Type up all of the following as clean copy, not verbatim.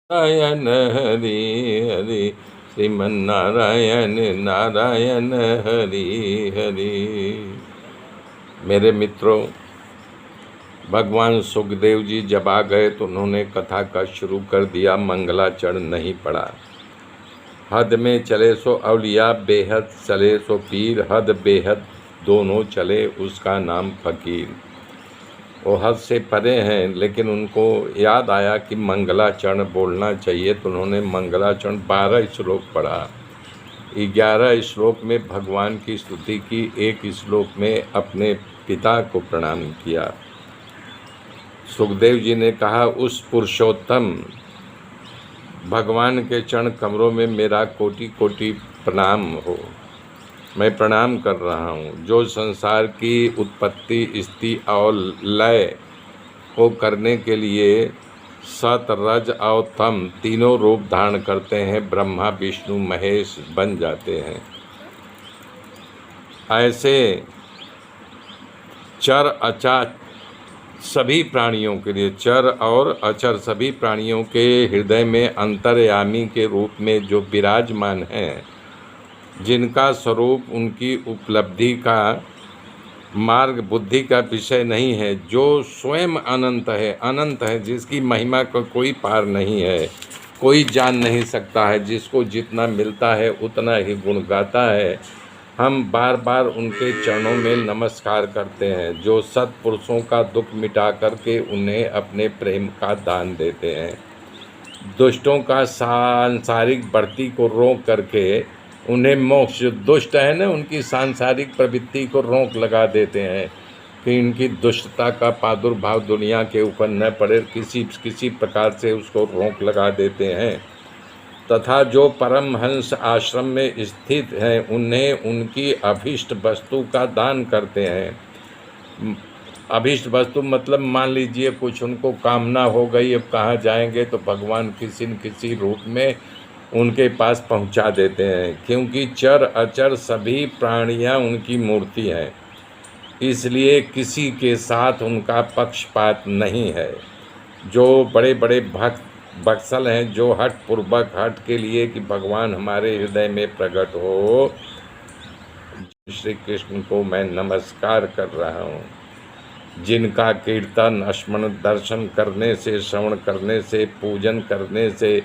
नारायण हरि हरि, श्रीमन्नारायण नारायण हरि हरि। मेरे मित्रों, भगवान सुखदेव जी जब आ गए तो उन्होंने कथा का शुरू कर दिया। मंगलाचरण नहीं पड़ा। हद में चले सो अवलिया, बेहद चले सो पीर। हद बेहद दोनों चले, उसका नाम फकीर। वो हद से परे हैं, लेकिन उनको याद आया कि मंगलाचरण बोलना चाहिए, तो उन्होंने मंगलाचरण 12 श्लोक पढ़ा। 11 श्लोक में भगवान की स्तुति की, एक श्लोक में अपने पिता को प्रणाम किया। सुखदेव जी ने कहा, उस पुरुषोत्तम भगवान के चरण कमरों में मेरा कोटि कोटि प्रणाम हो। मैं प्रणाम कर रहा हूँ, जो संसार की उत्पत्ति, स्थिति और लय को करने के लिए सत, रज और तम तीनों रूप धारण करते हैं। ब्रह्मा विष्णु महेश बन जाते हैं। ऐसे चर अचर सभी प्राणियों के लिए, चर और अचर सभी प्राणियों के हृदय में अंतर्यामी के रूप में जो विराजमान हैं, जिनका स्वरूप उनकी उपलब्धि का मार्ग बुद्धि का विषय नहीं है, जो स्वयं अनंत है, जिसकी महिमा का कोई पार नहीं है, कोई जान नहीं सकता है, जिसको जितना मिलता है उतना ही गुण गाता है। हम बार बार उनके चरणों में नमस्कार करते हैं, जो सत्पुरुषों का दुख मिटा करके उन्हें अपने प्रेम का दान देते हैं। दुष्टों का सांसारिक बढ़ती को रोक करके उन्हें मोक्ष, दुष्ट है ना, उनकी सांसारिक प्रवृत्ति को रोक लगा देते हैं कि इनकी दुष्टता का प्रादुर्भाव दुनिया के ऊपर न पड़े, किसी प्रकार से उसको रोक लगा देते हैं। तथा जो परमहंस आश्रम में स्थित हैं, उन्हें उनकी अभीष्ट वस्तु का दान करते हैं। अभीष्ट वस्तु मतलब मान लीजिए कुछ उनको कामना हो गई, अब कहाँ जाएंगे, तो भगवान किसी न किसी रूप में उनके पास पहुंचा देते हैं, क्योंकि चर अचर सभी प्राणियां उनकी मूर्ति हैं। इसलिए किसी के साथ उनका पक्षपात नहीं है। जो बड़े बड़े भक्त बक्सल हैं, जो हट पूर्वक हट के लिए कि भगवान हमारे हृदय में प्रकट हो, श्री कृष्ण को मैं नमस्कार कर रहा हूँ। जिनका कीर्तन स्मरण दर्शन करने से, श्रवण करने से, पूजन करने से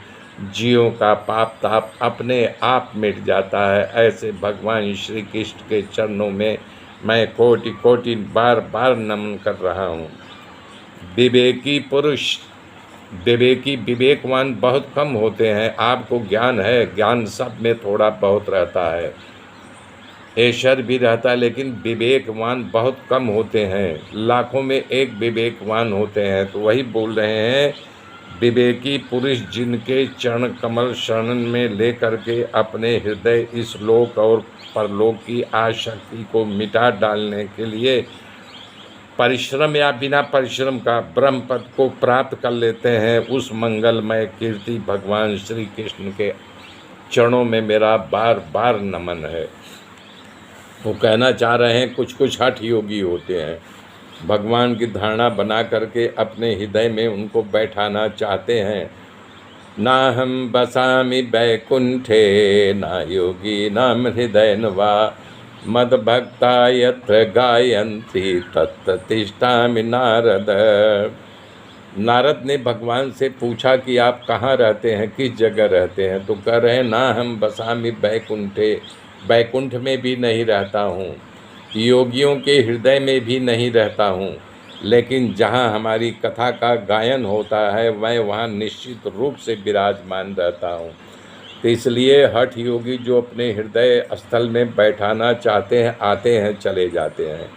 जीवों का पाप ताप अपने आप मिट जाता है, ऐसे भगवान श्री कृष्ण के चरणों में मैं कोटि कोटि बार बार नमन कर रहा हूँ। विवेकी पुरुष, विवेकवान बहुत कम होते हैं। आपको ज्ञान है, ज्ञान सब में थोड़ा बहुत रहता है, ऐश्वर्य भी रहता है, लेकिन विवेकवान बहुत कम होते हैं। लाखों में एक विवेकवान होते हैं। तो वही बोल रहे हैं, विवेकी पुरुष जिनके चरण कमल शरण में लेकर के अपने हृदय इस लोक और परलोक की आसक्ति को मिटा डालने के लिए परिश्रम या बिना परिश्रम का ब्रह्म पद को प्राप्त कर लेते हैं, उस मंगलमय कीर्ति भगवान श्री कृष्ण के चरणों में मेरा बार बार नमन है। वो कहना चाह रहे हैं, कुछ कुछ हठ योगी होते हैं, भगवान की धारणा बना करके अपने हृदय में उनको बैठाना चाहते हैं। ना हम बसामि बैकुंठे, ना योगी नाम हृदय वा, मद भक्ता यत्र गायन्ति तत्र तिष्ठामि नारद। नारद ने भगवान से पूछा कि आप कहाँ रहते हैं, किस जगह रहते हैं, तो कह रहे हैं, ना हम बसामि बैकुंठे, बैकुंठ में भी नहीं रहता हूँ, योगियों के हृदय में भी नहीं रहता हूँ, लेकिन जहाँ हमारी कथा का गायन होता है मैं वहाँ निश्चित रूप से विराजमान रहता हूँ। तो इसलिए हठ योगी जो अपने हृदय स्थल में बैठाना चाहते हैं, आते हैं, चले जाते हैं।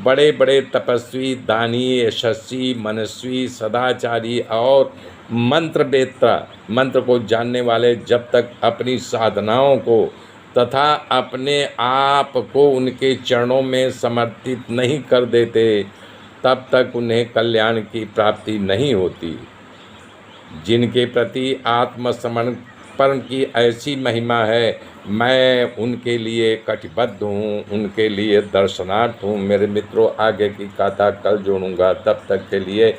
बड़े बड़े तपस्वी, दानी, यशस्वी, मनस्वी, सदाचारी और मंत्रवेत्ता, मंत्र को जानने वाले जब तक अपनी साधनाओं को तथा अपने आप को उनके चरणों में समर्पित नहीं कर देते, तब तक उन्हें कल्याण की प्राप्ति नहीं होती। जिनके प्रति आत्मसमर्पण की ऐसी महिमा है, मैं उनके लिए कटिबद्ध हूँ, उनके लिए दर्शनार्थ हूँ। मेरे मित्रों, आगे की कथा कल जोड़ूंगा, तब तक के लिए